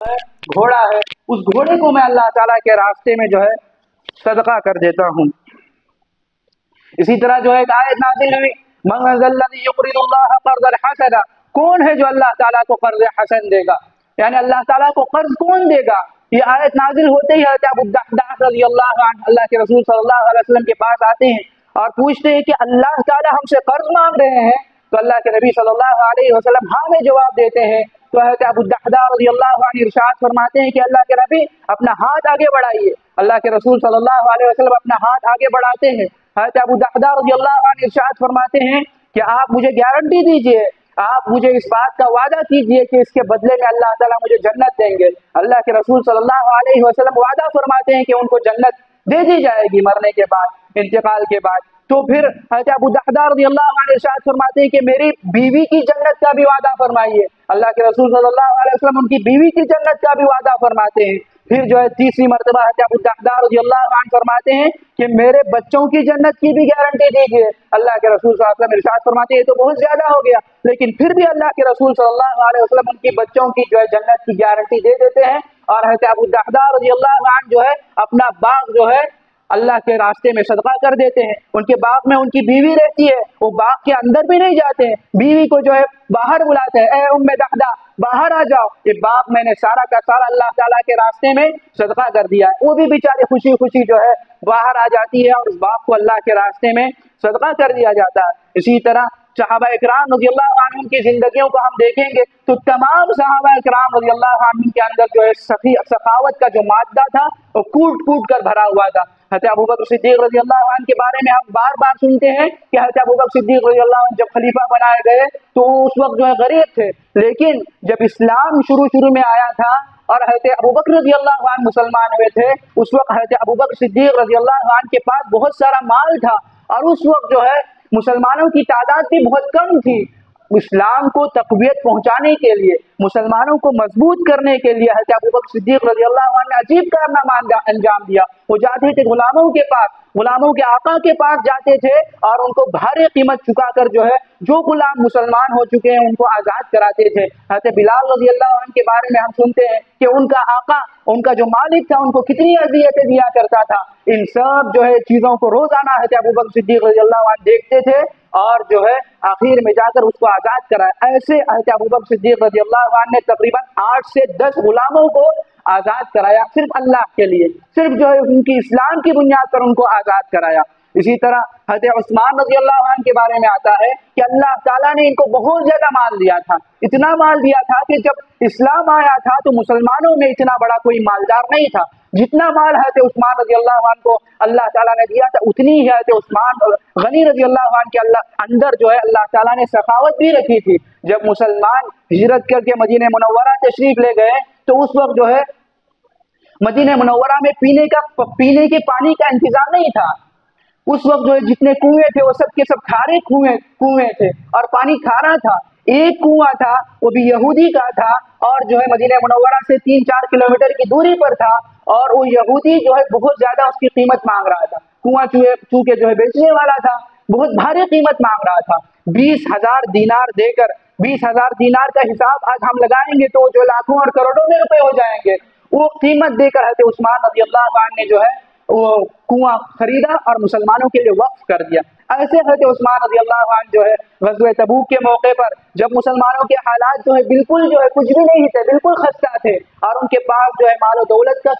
घोड़ा है, उस घोड़े को मैं अल्लाह ताला के रास्ते में जो है सदका कर देता हूँ। इसी तरह जो है एक आयत नाज़िल हुई, मन ज़ल्लज़ी युक़रिदुल्लाह क़र्ज़न हसना, कौन है जो अल्लाह ताला को कर्ज हसन देगा, यानी अल्लाह ताला को कर्ज कौन देगा। ये आयत नाजिल होते ही हज़रत अबू दहदा रज़ियल्लाहु अन्हु अल्लाह के रसूल सल्लल्लाहु अलैहि वसल्लम के पास आते हैं और पूछते हैं कि अल्लाह ताला हमसे कर्ज मांग रहे हैं। तो अल्लाह के नबी सल्लल्लाहु अलैहि वसल्लम हाँ में जवाब देते हैं। तो हज़रत अबू दहदा रज़ियल्लाहु अन्हु इरशाद फरमाते हैं कि अल्लाह के नबी अपना हाथ आगे बढ़ाइए। अल्लाह के रसूल सल्लल्लाहु अलैहि वसल्लम अपना हाथ आगे बढ़ाते हैं। हज़रत अबू दहदा रज़ियल्लाहु अन्हु इरशाद फरमाते हैं कि आप मुझे गारंटी दीजिए, आप मुझे इस बात का वादा कीजिए कि इसके बदले में अल्लाह ताला मुझे जन्नत देंगे। अल्लाह के रसूल सल्लल्लाहु अलैहि वसल्लम वादा फरमाते हैं कि उनको जन्नत दे दी जाएगी मरने के बाद, इंतकाल के बाद। तो फिर हज़रत अबू दहदा रज़ियल्लाहु अन्हु इरशाद फरमाते हैं कि मेरी बीवी की जन्नत का भी वादा फरमाइए। अल्लाह के रसूल सल्लल्लाहु अलैहि वसल्लम उनकी बीवी की जन्नत का भी वादा फरमाते हैं। फिर जो है तीसरी मर्तबा हज़रत अबू दहदा रज़ियल्लाहु अन्हु फरमाते हैं कि मेरे बच्चों की जन्नत की भी गारंटी दीजिए। अल्लाह के रसूल सल्लल्लाहु अलैहि वसल्लम इरशाद फरमाते हैं ये तो बहुत ज्यादा हो गया, लेकिन फिर भी अल्लाह के रसूल सल्लल्लाहु अलैहि वसल्लम उनकी बच्चों की जो है जन्नत की गारंटी दे देते हैं। और हज़रत अबू दहदा रज़ियल्लाहु अन्हु जो है अपना बाग जो है अल्लाह के रास्ते में सदका कर देते हैं। उनके बाग में उनकी बीवी रहती है, वो बाग के अंदर भी नहीं जाते हैं, बीवी को जो है बाहर बुलाते हैं, ए उम्मे दहदा बाहर आ जाओ, ये बाग मैंने सारा का सारा अल्लाह ताला के रास्ते में सदका कर दिया है। वो भी बेचारे खुशी खुशी जो है बाहर आ जाती है और उस बाग को अल्लाह के रास्ते में सदका कर दिया जाता है। इसी तरह सहाबा इकराम रज़ियल्लाहु अन्हुम की जिंदगियों को हम देखेंगे तो तमाम सहाबा इकराम रज़ियल्लाहु अन्हुम के अंदर जो है सखावत का जो मादा था वो कूट कूट कर भरा हुआ था। हज़रत अबू बकर सिद्दीक़ रज़ियल्लाहु अन्हु के बारे में हम बार बार सुनते हैं कि हज़रत अबू बकर सिद्दीक़ रज़ियल्लाहु अन्हु जब खलीफा बनाए गए तो उस वक्त जो है गरीब थे, लेकिन जब इस्लाम शुरू में आया था और हज़रत अबू बकर रज़ियल्लाहु अन्हु मुसलमान हुए थे, उस वक्त हज़रत अबू बकर सिद्दीक़ रज़ियल्लाहु अन्हु के पास बहुत सारा माल था और उस वक्त जो है मुसलमानों की तादाद भी बहुत कम थी। इस्लाम को तक़वियत पहुंचाने के लिए, मुसलमानों को मजबूत करने के लिए हज़रत अबू बकर सिद्दीक़ रज़ियल्लाहु अन्हु ने अजीब कारनामा अंजाम दिया। वो जाते थे गुलामों के पास, गुलामों के आका के पास जाते थे और उनको भारी कीमत चुकाकर जो है जो गुलाम मुसलमान हो चुके हैं उनको आज़ाद कराते थे। हज़रत बिलाल रज़ियल्लाहु अन्हु के बारे में हम सुनते हैं कि उनका आका, उनका जो मालिक था, उनको कितनी अज़ियतें दिया करता था। इन सब जो है चीज़ों को रोज़ाना हज़रत अबू बकर सिद्दीक़ रज़ियल्लाहु अन्हु देखते थे और जो है आखिर में जाकर उसको आज़ाद कराया। ऐसे हज़रत अबू बकर सिद्दीक़ रज़ियल्लाहु अन्हु ने तकरीबन 8 से 10 गुलामों को आज़ाद कराया, सिर्फ अल्लाह के लिए, सिर्फ जो है उनकी इस्लाम की बुनियाद पर उनको आज़ाद कराया। इसी तरह हज़रत उस्मान रज़ियल्लाहु अन्हु के बारे में आता है कि अल्लाह ताला ने इनको बहुत ज्यादा माल दिया था, इतना माल दिया था कि जब इस्लाम आया था तो मुसलमानों में इतना बड़ा कोई मालदार नहीं था। जितना माल हज़रत उस्मान रज़ियल्लाहु अन्हु को अल्लाह ताला ने दिया था उतनी ही हज़रत उस्मान गनी रज़ियल्लाहु अन्हु के अंदर जो है अल्लाह ताला ने सखावत भी रखी थी। जब मुसलमान हिजरत करके मदीने मुनव्वरा तशरीफ ले गए तो उस वक्त जो है मदीने मुनव्वरा में पीने के पानी का इंतजाम नहीं था। उस वक्त जो है जितने कुएं थे वो सब के सब खारे कुएं थे और पानी खारा था। एक कुआं था वो भी यहूदी का था और जो है मदीने मुनव्वरा से 3-4 किलोमीटर की दूरी पर था और वो यहूदी जो है बहुत ज्यादा उसकी कीमत मांग रहा था। कुआं चूके जो है बेचने वाला था, बहुत भारी कीमत मांग रहा था। 20,000 दीनार देकर, 20,000 दीनार का हिसाब आज हम लगाएंगे तो जो लाखों और करोड़ों में रुपए हो जाएंगे। वो कीमत देकर हज़रत उस्मान रज़ियल्लाहु अन्हु ने जो है वो कुआं खरीदा और मुसलमानों के लिए वक्फ कर दिया। ऐसे हज़रत उस्मान रज़ियल्लाहु अन्हु जो है ग़ज़वे तबूक के मौके पर जब मुसलमानों के हालात जो है बिल्कुल जो है कुछ भी नहीं थे, बिल्कुल खस्ता थे और उनके पास जो है माल और दौलत का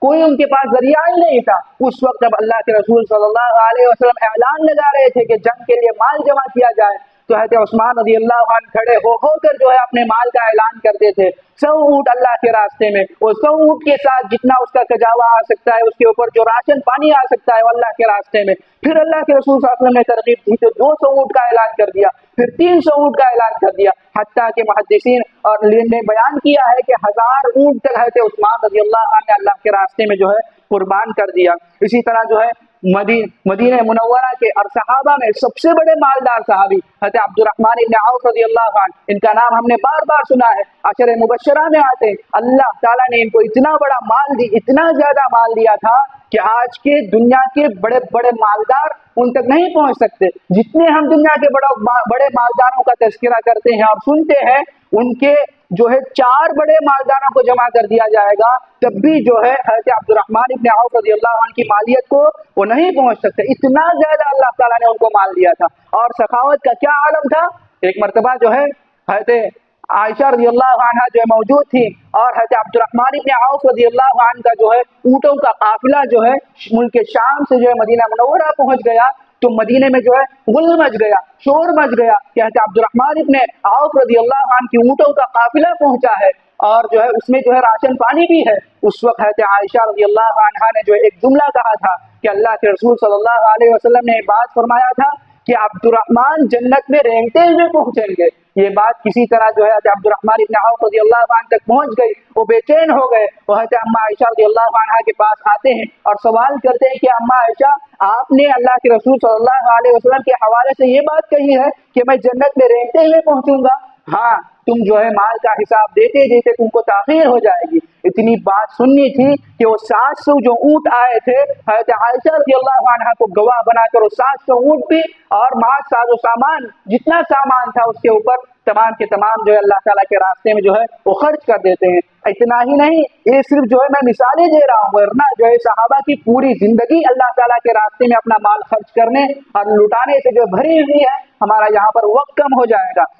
कोई उनके पास जरिया ही नहीं था, उस वक्त जब अल्लाह के रसूल सल्लल्लाहु अलैहि वसल्लम ऐलान लगा रहे थे कि जंग के लिए माल जमा किया जाए तो हज़रत उस्मान रज़ियल्लाहु अन्हु खड़े होकर जो है अपने माल का ऐलान करते थे। 100 ऊँट अल्लाह के रास्ते में, वो 100 ऊँट के साथ जितना उसका कजावा आ सकता है, उसके ऊपर जो राशन पानी आ सकता है वो अल्लाह के रास्ते में। फिर अल्लाह के रसूल सल्लल्लाहु अलैहि वसल्लम ने तरगीब दी तो 200 ऊँट का ऐलान कर दिया, फिर 300 ऊँट का ऐलान कर दिया, हत्ता के मुहद्दिसीन और ने बयान किया है कि 1000 ऊँट तक हज़रत उस्मान रज़ियल्लाहु अन्हु ने अल्लाह के रास्ते में जो है कुर्बान कर दिया। इसी तरह जो है मदीने मुनव्वरा के और सहाबा में सबसे बड़े मालदार सहाबी हज़रत अब्दुर्रहमान इब्न औफ रज़ियल्लाहु अन्हु, इनका नाम हमने बार बार सुना है, अशरे मुबश्शरा में आते हैं। अल्लाह ताला ने इनको इतना बड़ा माल दी, इतना ज्यादा माल दिया था कि आज के दुनिया के बड़े बड़े मालदार उन तक नहीं पहुंच सकते। जितने हम दुनिया के बड़े मालदारों का तज़किरा करते हैं और सुनते हैं, उनके जो है 4 बड़े मालदारों को जमा कर दिया जाएगा, तब भी जो है हज़रत अब्दुर्रहमान इब्न औफ रज़ियल्लाहु अन्हु की मालियत को वो नहीं पहुंच सकते। इतना ज्यादा अल्लाह ताला ने उनको माल दिया था। और सखावत का क्या आलम था। एक मरतबा जो है हज़रत आयशा रज़ियल्लाहु अन्हा जो है मौजूद थी, और हज़रत अब्दुर्रहमान इब्न औफ रज़ियल्लाहु अन्हु का जो है ऊँटों का काफिला जो है मुल्क शाम से जो है मदीना मुनव्वरा पहुंच गया, तो मदीने में जो है गुल मच गया, शोर मच गया कि हज़रत अब्दुर्रहमान इब्न औफ रज़ियल्लाहु अन्हु की ऊँटों का काफिला पहुंचा है और जो है उसमें जो है राशन पानी भी है। उस वक्त हज़रत आयशा रज़ियल्लाहु अन्हा ने जो एक जुमला कहा था कि अल्लाह के रसूल सल्लल्लाहु अलैहि वसल्लम ने एक बात फरमाया था कि अब्दुर्रहमान जन्नत में रेंगते हुए पहुंचेंगे। ये बात किसी तरह जो है अब्दुर्रहमान इब्न औफ रज़ियल्लाहु अन्हु तक पहुंच गई। वो बेचैन हो गए, वो हज़रत अम्मा आयशा रज़ियल्लाहु अन्हा के पास आते हैं और सवाल करते हैं कि अम्मा आयशा, आपने अल्लाह के रसूल सल्लल्लाहु अलैहि वसल्लम के हवाले से ये बात कही है कि मैं जन्नत में रेंगते हुए पहुंचूंगा। हाँ, तुम जो है माल का हिसाब देते देते तुमको ताखीर हो जाएगी। इतनी बात सुननी थी कि वो 700 जो ऊँट आए थे, हज़रत आयशा रज़ियल्लाहु अन्हा को गवाह बनाकर वो 700 ऊँट भी और माल साजो सामान जितना सामान था उसके ऊपर तमाम के तमाम जो है अल्लाह ताला के रास्ते में जो है वो खर्च कर देते हैं। इतना ही नहीं, ये सिर्फ जो है मैं मिसालें दे रहा हूँ, वरना जो है सहाबा की पूरी जिंदगी अल्लाह ताला के रास्ते में अपना माल खर्च करने और लुटाने से जो भरी हुई है। हमारा यहाँ पर वक्त कम हो जाएगा।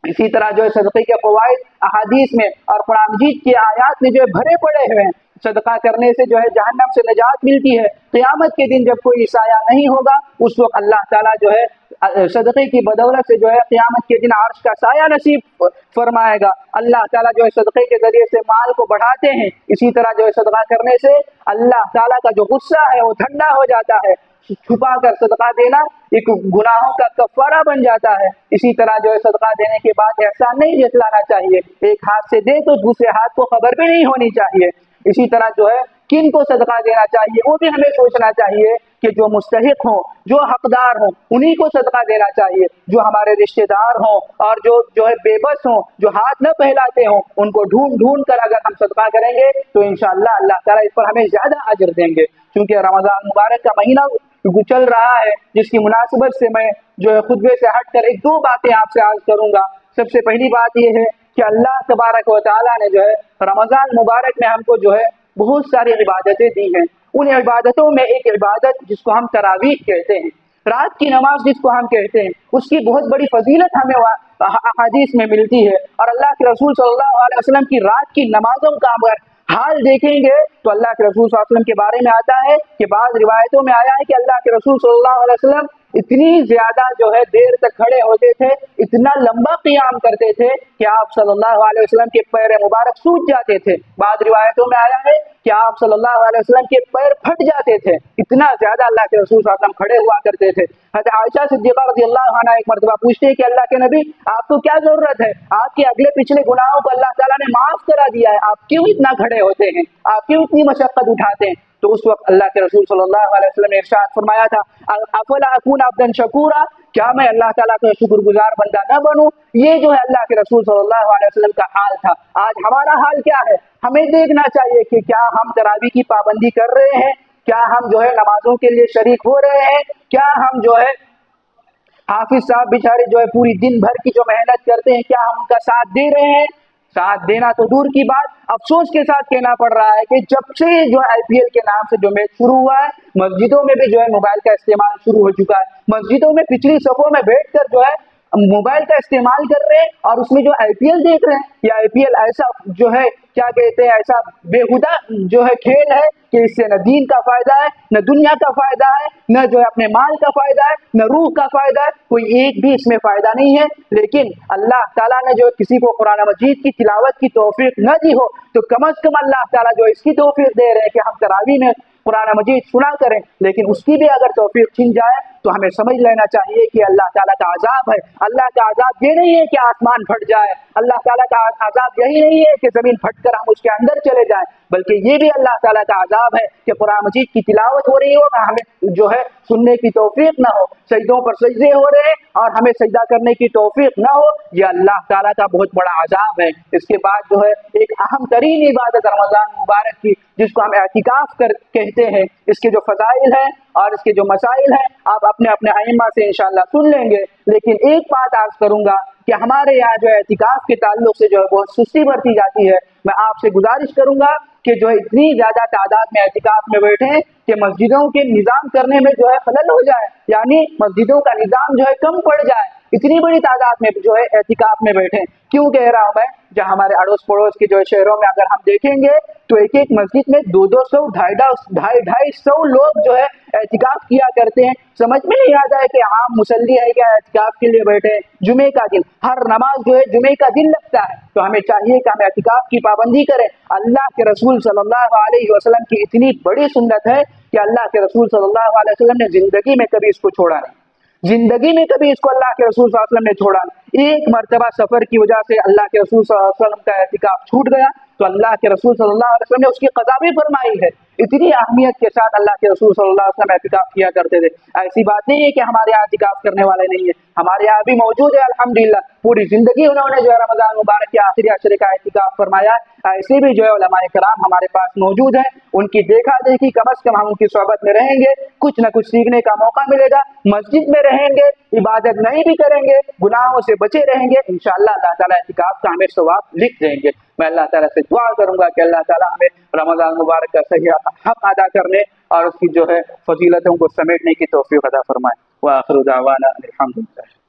इसी तरह जो है सदक़े के फ़वाइद अहादीस में और कुरान मजीद की आयात में जो है भरे पड़े हुए हैं। सदका करने से जो है जहन्नम से निजात मिलती है। क़यामत के दिन जब कोई साया नहीं होगा, उस वक्त अल्लाह ताला जो है सदक़े की बदौलत से जो है क़यामत के दिन अर्श का साया नसीब फरमाएगा। अल्लाह ताला जो है सदक़े के ज़रिए से माल को बढ़ाते हैं। इसी तरह जो है सदका करने से अल्लाह ताला का जो गुस्सा है वो ठंडा हो जाता है। छुपा कर सदका देना एक गुनाहों का कफ़ारा बन जाता है। इसी तरह जो है सदका देने के बाद एहसान नहीं जतलाना चाहिए। एक हाथ से दे तो दूसरे हाथ को खबर भी नहीं होनी चाहिए। इसी तरह जो है किन को सदका देना चाहिए वो भी हमें सोचना चाहिए कि जो मुस्तहिक हों, जो हकदार हों, उन्हीं को सदका देना चाहिए। जो हमारे रिश्तेदार हों और जो है बेबस हों, जो हाथ न फैलाते हों, उनको ढूंढ ढूंढ कर अगर हम सदका करेंगे तो इंशाअल्लाह अल्लाह ताला इस पर हमें ज्यादा अजर देंगे। क्योंकि रमज़ान मुबारक का महीना चल रहा है, जिसकी मुनासिबत से मैं जो है खुतबे से हटकर एक दो बातें आपसे आज करूंगा। सबसे पहली बात यह है कि अल्लाह तबारक व तआला ने जो है रमज़ान मुबारक में हमको जो है बहुत सारी इबादतें दी हैं। उन इबादतों में एक इबादत जिसको हम तरावीह कहते हैं, रात की नमाज जिसको हम कहते हैं, उसकी बहुत बड़ी फजीलत हमें अहादीस में मिलती है। और अल्लाह के रसूल सल्लल्लाहु अलैहि वसल्लम की रात की नमाजों का अगर हाल देखेंगे तो अल्लाह के रसूल सल्लल्लाहु अलैहि वसल्लम के बारे में आता है कि बाद रिवायतों में आया है कि अल्लाह के रसूल सल्लल्लाहु अलैहि वसल्लम इतनी ज्यादा जो है देर तक खड़े होते थे, इतना लंबा क़ियाम करते थे कि आप सल्लल्लाहु अलैहि वसल्लम के पैर मुबारक सूज जाते थे। बाद रिवायतों में आया है कि आप सल्लल्लाहु अलैहि वसल्लम के पैर फट जाते थे। इतना ज्यादा अल्लाह के रसूल सल्लल्लाहु अलैहि वसल्लम खड़े हुआ करते थे। हज़रत आयशा सिद्दीक़ा रज़ियल्लाहु अन्हा एक मर्तबा पूछते हैं कि अल्लाह के नबी, आपको क्या जरूरत है, आपके अगले पिछले गुनाहों को अल्लाह ताला ने माफ करा दिया है, आप क्यों इतना खड़े होते हैं, आप क्यों इतनी मशक्कत उठाते हैं। तो उस वक्त अल्लाह के रसूल सल्लल्लाहु अलैहि वसल्लम ने इरशाद फरमाया था, अफला अकून अब्दन शकूरा, क्या मैं अल्लाह ताला का शुक्रगुजार बंदा न बनूं। ये जो है अल्लाह के रसूल सल्लल्लाहु अलैहि वसल्लम का हाल था। आज हमारा हाल क्या है, हमें देखना चाहिए कि क्या हम तरावी की पाबंदी कर रहे हैं, क्या हम जो है नमाजों के लिए शरीक हो रहे हैं, क्या हम जो है हाफिज साहब बेचारे जो है पूरी दिन भर की जो मेहनत करते हैं, क्या हम उनका साथ दे रहे हैं। साथ देना तो दूर की बात, अफसोस के साथ कहना पड़ रहा है कि जब से जो आईपीएल के नाम से जो मैच शुरू हुआ है, मस्जिदों में भी जो है मोबाइल का इस्तेमाल शुरू हो चुका है। मस्जिदों में पिछली सफों में बैठकर जो है मोबाइल का इस्तेमाल कर रहे हैं और उसमें जो आईपीएल देख रहे हैं। ये आईपीएल ऐसा जो है क्या कहते हैं, ऐसा बेहुदा जो है खेल है कि इससे न दीन का फायदा है, न दुनिया का फायदा है, न जो है अपने माल का फायदा है, न रूह का फायदा है, कोई एक भी इसमें फायदा नहीं है। लेकिन अल्लाह ताला ने जो किसी को कुरान मजीद की तिलावत की तौफीक न दी हो, तो कम अज कम अल्लाह ताला जो इसकी तौफीक दे रहे हैं कि हम तरावी में कुरान मजीद सुना करें। लेकिन उसकी भी अगर तौफीक छिन जाए तो हमें समझ लेना चाहिए कि अल्लाह ताला का अजाब है। अल्लाह का अजाब ये नहीं है कि आसमान फट जाए, अल्लाह ताला का अजाब यही नहीं है कि जमीन फटकर हम उसके अंदर चले जाएं। بلکہ یہ بھی اللہ تعالیٰ کا عذاب ہے کہ قرآن مجید کی تلاوت ہو رہی ہو، ہمیں جو ہے سننے کی توفیق نہ ہو، سجدوں پر سجدے ہو رہے اور ہمیں سجدہ کرنے کی توفیق نہ ہو، یہ اللہ تعالیٰ کا بہت بڑا عذاب ہے۔ اس کے بعد جو ہے ایک اہم ترین عبادت رمضان مبارک کی، جس کو ہم اعتکاف کہتے ہیں، اس کے جو فضائل ہیں اور اس کے جو مسائل ہیں آپ اپنے اپنے ائمہ سے انشاءاللہ سن لیں گے، لیکن ایک بات عرض کروں گا کہ ہمارے یہاں جو اعتکاف کے تعلق سے جو ہے بہت سستی برتی جاتی ہے۔ میں آپ سے گزارش کروں گا کہ جو اتنی زیادہ تعداد میں اعتکاف میں بیٹھیں کہ مسجدوں کے نظام کرنے میں جو ہے خلل ہو جائے، یعنی مسجدوں کا نظام جو ہے کم پڑ جائے، اتنی بڑی تعداد میں جو ہے اعتکاف میں بیٹھیں۔ کیوں کہہ رہا ہوں میں؟ جہاں ہمارے اڑوس پڑوس کے جو شہروں میں اگر ہم دیکھیں گے تو ایک ایک مسجد میں 200 250 لوگ جو ہے اعتکاف کیا کرتے ہیں۔ سمجھ میں نہیں آتا ہے کہ عام مصلی ہے کیا اعتکاف کے لیے بیٹھے ہیں؟ جمعے کا دن، ہر نماز جو ہے جمعے کا دن لگتا ہے، تو ہمیں چاہیے کہ ہم اعتکاف کی پابندی کریں۔ اللہ کے رسول صلی اللہ علیہ وسلم کی اتنی بڑی سنت ہے کہ اللہ کے رسول صلی اللہ علیہ وسلم نے زندگی میں کبھی اس کو چھوڑا نہیں، زندگی میں کبھی اس کو اللہ کے رسول صلی اللہ علیہ وسلم نے چھوڑا نہیں۔ ایک مرتبہ سفر کی وجہ سے اللہ کے رسول صلی اللہ علیہ وسلم کا اعتکاف چھوٹ گیا تو اللہ کے رسول صلی اللہ علیہ وسلم نے اس کی قضا بھی فرمائی ہے۔ اتنی اہمیت کے ساتھ اللہ کے رسول صلی اللہ علیہ وسلم اعتکاف کیا کرتے تھے۔ ایسی بات نہیں ہے کہ ہمارے یہاں اعتکاف کرنے والے نہیں ہیں، ہمارے یہاں بھی موجود ہے الحمدللہ، پوری زندگی انہوں نے جو ہے رمضان مبارک کے آخری عشرے کا اعتکاف فرمایا۔ ایسے بھی جو ہے علماء کرام ہمارے پاس موجود ہیں، ان کی دیکھا دیکھی کم از کم ہم ان کی صحبت میں رہیں گے، کچھ نہ کچھ سیکھنے کا موقع ملے گا۔ مسجد میں رہیں گے، عبادت نہیں بھی کریں گے، گناہوں سے بچے رہیں گے، انشاءاللہ اللہ تعالیٰ اعتکاف کا ہمیں ثواب لکھ دیں گے۔ میں اللہ تعالیٰ سے دعا کروں گا کہ اللہ تعالیٰ ہمیں رمضان مبارک کا صحیح حق ادا کرنے اور اس کی جو ہے فضیلتوں کو سمیٹنے کی توفیق عطا فرمائے۔ وآخر دعوانا الحمدللہ۔